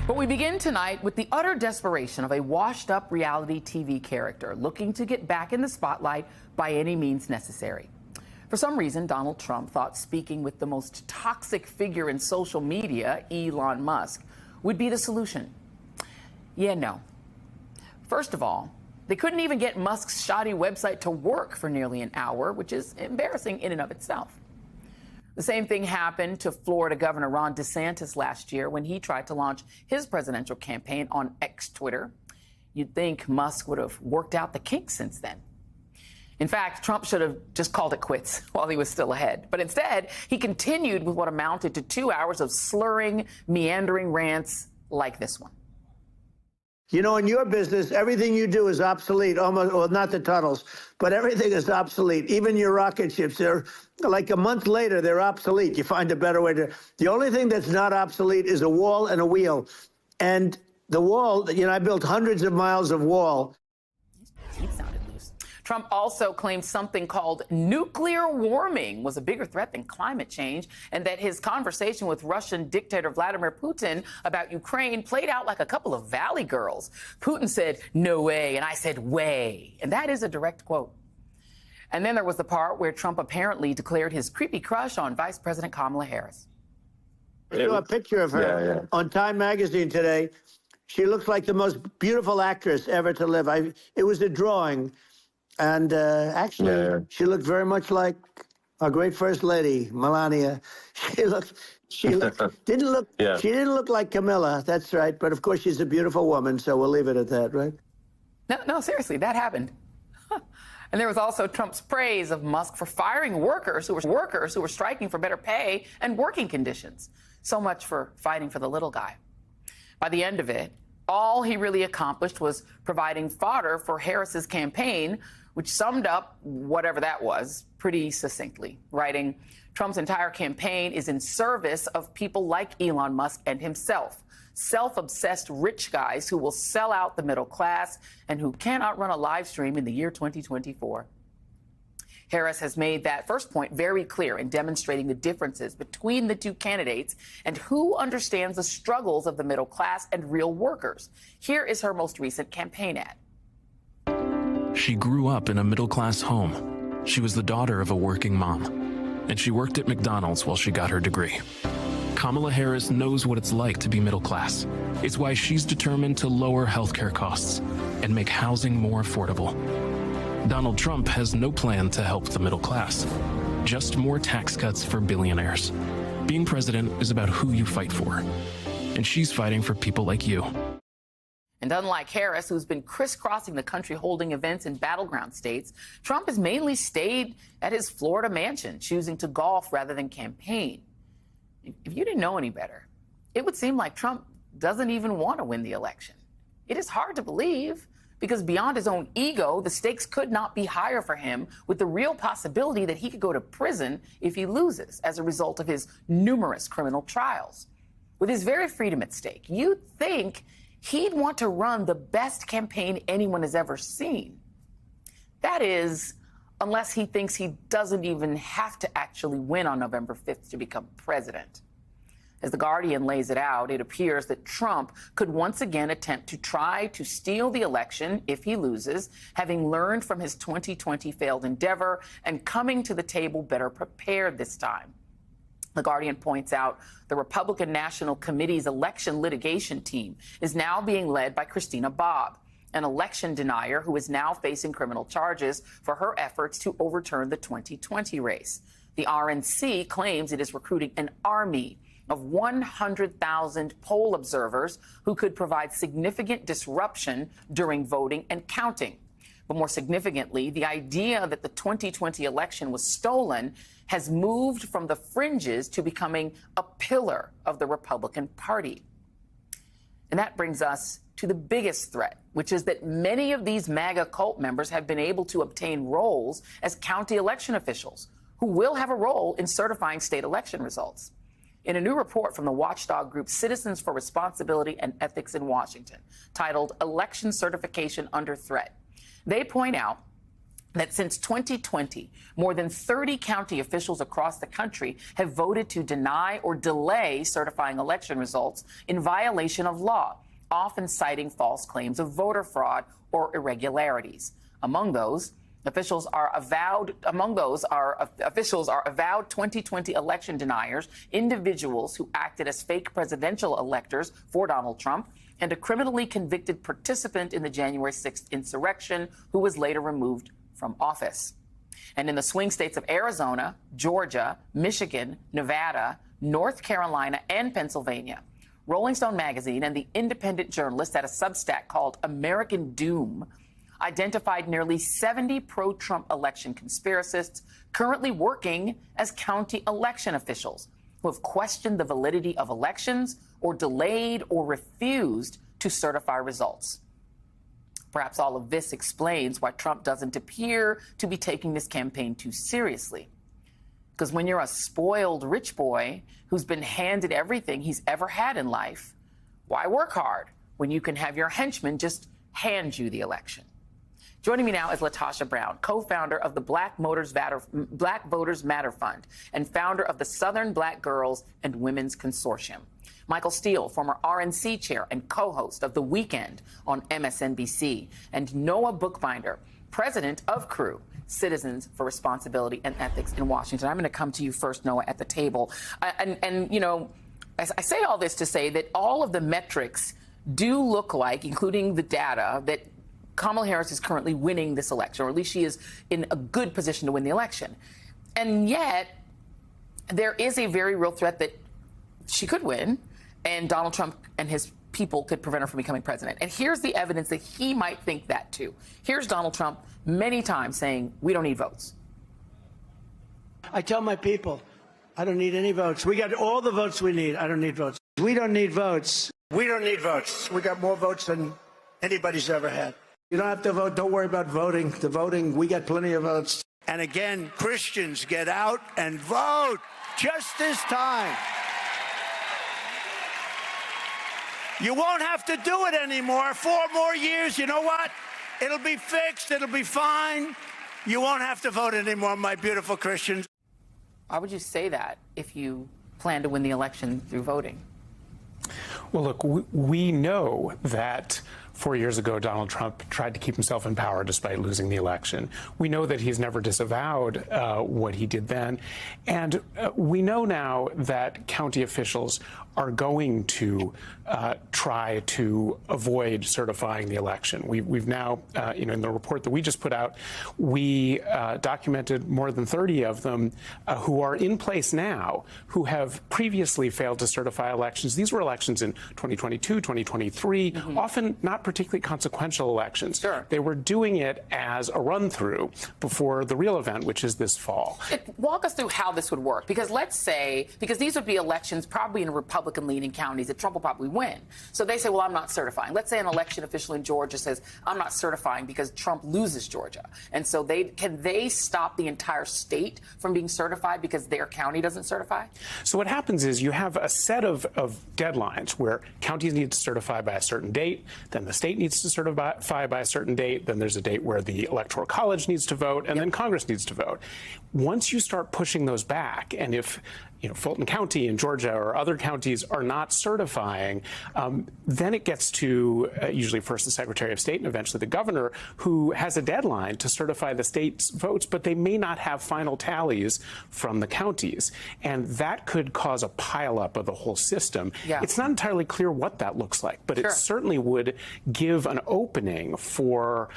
But we begin tonight with the utter desperation of a washed-up reality TV character looking to get back in the spotlight by any means necessary. For some reason, Donald Trump thought speaking with the most toxic figure in social media, Elon Musk, would be the solution. Yeah, no. First of all, they couldn't even get Musk's shoddy website to work for nearly an hour, which is embarrassing in and of itself. The same thing happened to Florida Governor Ron DeSantis last year when he tried to launch his presidential campaign on X Twitter. You'd think Musk would have worked out the kinks since then. In fact, Trump should have just called it quits while he was still ahead. But instead, he continued with what amounted to 2 hours of slurring, meandering rants like this one. You know, in your business, everything you do is obsolete, almost, well, not the tunnels, but everything is obsolete. Even your rocket ships, they're like a month later, they're obsolete. You find a better way to. The only thing that's not obsolete is a wall and a wheel. And the wall, you know, I built hundreds of miles of wall. He sounded loose. Trump also claimed something called nuclear warming was a bigger threat than climate change, and that his conversation with Russian dictator Vladimir Putin about Ukraine played out like a couple of Valley girls. Putin said, "No way," and I said, "Way." And that is a direct quote. And then there was the part where Trump apparently declared his creepy crush on Vice President Kamala Harris. I saw a picture of her on Time magazine today. She looks like the most beautiful actress ever to live. It was a drawing. And actually, she looked very much like our great First Lady, Melania. She didn't look like Camilla. That's right. But of course, she's a beautiful woman, so we'll leave it at that, right? No, seriously, that happened. And there was also Trump's praise of Musk for firing workers who were striking for better pay and working conditions. So much for fighting for the little guy. By the end of it, all he really accomplished was providing fodder for Harris's campaign, which summed up whatever that was pretty succinctly, writing, Trump's entire campaign is in service of people like Elon Musk and himself, self-obsessed rich guys who will sell out the middle class and who cannot run a live stream in the year 2024. Harris has made that first point very clear in demonstrating the differences between the two candidates and who understands the struggles of the middle class and real workers. Here is her most recent campaign ad. She grew up in a middle-class home. She was the daughter of a working mom, and she worked at McDonald's while she got her degree. Kamala Harris knows what it's like to be middle class. It's why she's determined to lower healthcare costs and make housing more affordable. Donald Trump has no plan to help the middle class, just more tax cuts for billionaires. Being president is about who you fight for, and she's fighting for people like you. And unlike Harris, who's been crisscrossing the country holding events in battleground states, Trump has mainly stayed at his Florida mansion, choosing to golf rather than campaign. If you didn't know any better, it would seem like Trump doesn't even want to win the election. It is hard to believe, because beyond his own ego, the stakes could not be higher for him, with the real possibility that he could go to prison if he loses as a result of his numerous criminal trials. With his very freedom at stake, you'd think he'd want to run the best campaign anyone has ever seen. That is, unless he thinks he doesn't even have to actually win on November 5th to become president. As The Guardian lays it out, it appears that Trump could once again attempt to try to steal the election if he loses, having learned from his 2020 failed endeavor and coming to the table better prepared this time. The Guardian points out the Republican National Committee's election litigation team is now being led by Christina Bobb, an election denier who is now facing criminal charges for her efforts to overturn the 2020 race. The RNC claims it is recruiting an army of 100,000 poll observers who could provide significant disruption during voting and counting. But more significantly, the idea that the 2020 election was stolen has moved from the fringes to becoming a pillar of the Republican Party. And that brings us to the biggest threat, which is that many of these MAGA cult members have been able to obtain roles as county election officials who will have a role in certifying state election results. In a new report from the watchdog group Citizens for Responsibility and Ethics in Washington, titled Election Certification Under Threat, they point out that since 2020, more than 30 county officials across the country have voted to deny or delay certifying election results in violation of law, often citing false claims of voter fraud or irregularities. Among those, officials are avowed 2020 election deniers, individuals who acted as fake presidential electors for Donald Trump, and a criminally convicted participant in the January 6th insurrection who was later removed from office. And in the swing states of Arizona, Georgia, Michigan, Nevada, North Carolina, and Pennsylvania, Rolling Stone magazine and the independent journalist at a Substack called American Doom identified nearly 70 pro-Trump election conspiracists currently working as county election officials who have questioned the validity of elections or delayed or refused to certify results. Perhaps all of this explains why Trump doesn't appear to be taking this campaign too seriously. Because when you're a spoiled rich boy who's been handed everything he's ever had in life, why work hard when you can have your henchmen just hand you the election? Joining me now is LaTosha Brown, co-founder of the Black Voters Matter Fund and founder of the Southern Black Girls and Women's Consortium. Michael Steele, former RNC chair and co-host of The Weekend on MSNBC, and Noah Bookbinder, president of CREW, Citizens for Responsibility and Ethics in Washington. I'm going to come to you first, Noah, at the table. And you know, I say all this to say that all of the metrics do look like, including the data, that Kamala Harris is currently winning this election, or at least she is in a good position to win the election. And yet, there is a very real threat that she could win, and Donald Trump and his people could prevent her from becoming president. And here's the evidence that he might think that, too. Here's Donald Trump many times saying, we don't need votes. I tell my people, I don't need any votes. We got all the votes we need. I don't need votes. We don't need votes. We don't need votes. We got more votes than anybody's ever had. You don't have to vote. Don't worry about voting. The voting, we got plenty of votes. And again, Christians, get out and vote just this time. You won't have to do it anymore. 4 more years, you know what? It'll be fixed. It'll be fine. You won't have to vote anymore, my beautiful Christians. Why would you say that if you plan to win the election through voting? Well, look, we know that 4 years ago, Donald Trump tried to keep himself in power despite losing the election. We know that he's never disavowed what he did then. And we know now that county officials are going to try to avoid certifying the election. We've now, in the report that we just put out, we documented more than 30 of them who are in place now, who have previously failed to certify elections. These were elections in 2022, 2023, often not particularly consequential elections. Sure. They were doing it as a run-through before the real event, which is this fall. Walk us through how this would work, because let's say, because these would be elections probably in Republican-leaning counties that Trump will probably win. So they say, well, I'm not certifying. Let's say an election official in Georgia says, I'm not certifying because Trump loses Georgia. And so can they stop the entire state from being certified because their county doesn't certify? So what happens is you have a set of deadlines where counties need to certify by a certain date, then the state needs to certify by a certain date, then there's a date where the Electoral College needs to vote, and then Congress needs to vote. Once you start pushing those back, and if Fulton County in Georgia or other counties are not certifying, then it gets to usually first the Secretary of State and eventually the governor, who has a deadline to certify the state's votes, but they may not have final tallies from the counties. And that could cause a pileup of the whole system. Yeah. It's not entirely clear what that looks like, but it certainly would give an opening for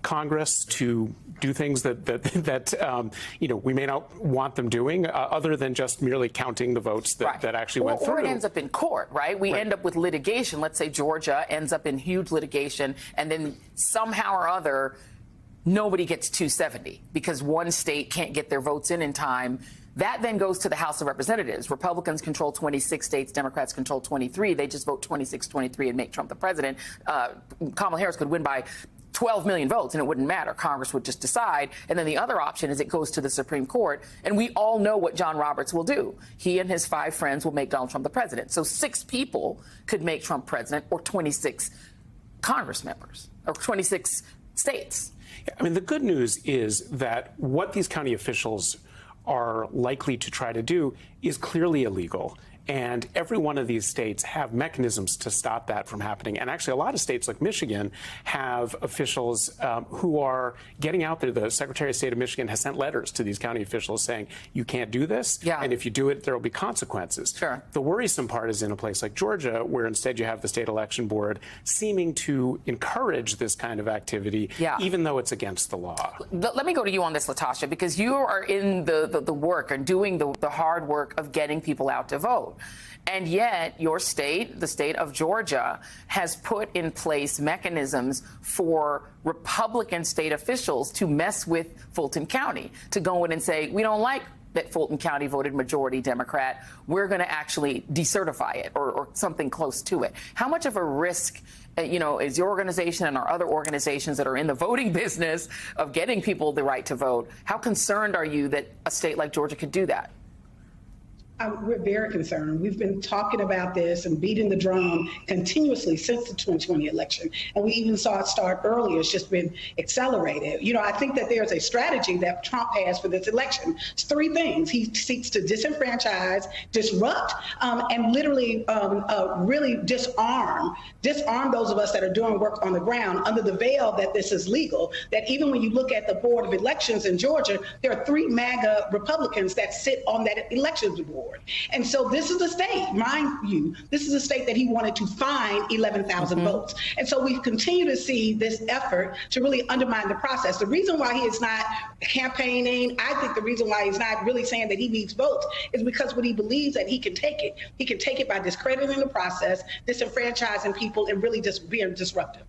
Congress to do things that we may not want them doing, other than just merely counting the votes that actually went through. Or it ends up in court, right? We end up with litigation. Let's say Georgia ends up in huge litigation, and then somehow or other, nobody gets 270 because one state can't get their votes in time. That then goes to the House of Representatives. Republicans control 26 states. Democrats control 23. They just vote 26-23 and make Trump the president. Kamala Harris could win by 12 million votes, and it wouldn't matter. Congress would just decide. And then the other option is it goes to the Supreme Court. And we all know what John Roberts will do. He and his 5 friends will make Donald Trump the president. So 6 people could make Trump president, or 26 Congress members, or 26 states. I mean, the good news is that what these county officials are likely to try to do is clearly illegal. And every one of these states have mechanisms to stop that from happening. And actually, a lot of states like Michigan have officials who are getting out there. The Secretary of State of Michigan has sent letters to these county officials saying, you can't do this. Yeah. And if you do it, there will be consequences. Sure. The worrisome part is in a place like Georgia, where instead you have the state election board seeming to encourage this kind of activity, even though it's against the law. Let me go to you on this, Latasha, because you are in the work and doing the hard work of getting people out to vote. And yet your state, the state of Georgia, has put in place mechanisms for Republican state officials to mess with Fulton County, to go in and say, we don't like that Fulton County voted majority Democrat. We're going to actually decertify it or something close to it. How much of a risk, is your organization and our other organizations that are in the voting business of getting people the right to vote, how concerned are you that a state like Georgia could do that? We're very concerned. We've been talking about this and beating the drum continuously since the 2020 election. And we even saw it start earlier. It's just been accelerated. I think that there's a strategy that Trump has for this election. It's three things. He seeks to disenfranchise, disrupt, and literally really disarm those of us that are doing work on the ground under the veil that this is legal, that even when you look at the Board of Elections in Georgia, there are 3 MAGA Republicans that sit on that elections board. And so this is a state, mind you, this is a state that he wanted to find 11,000 votes. And so we continue to see this effort to really undermine the process. The reason why he is not campaigning, I think the reason why he's not really saying that he needs votes is because when he believes that he can take it. He can take it by discrediting the process, disenfranchising people, and really just being disruptive.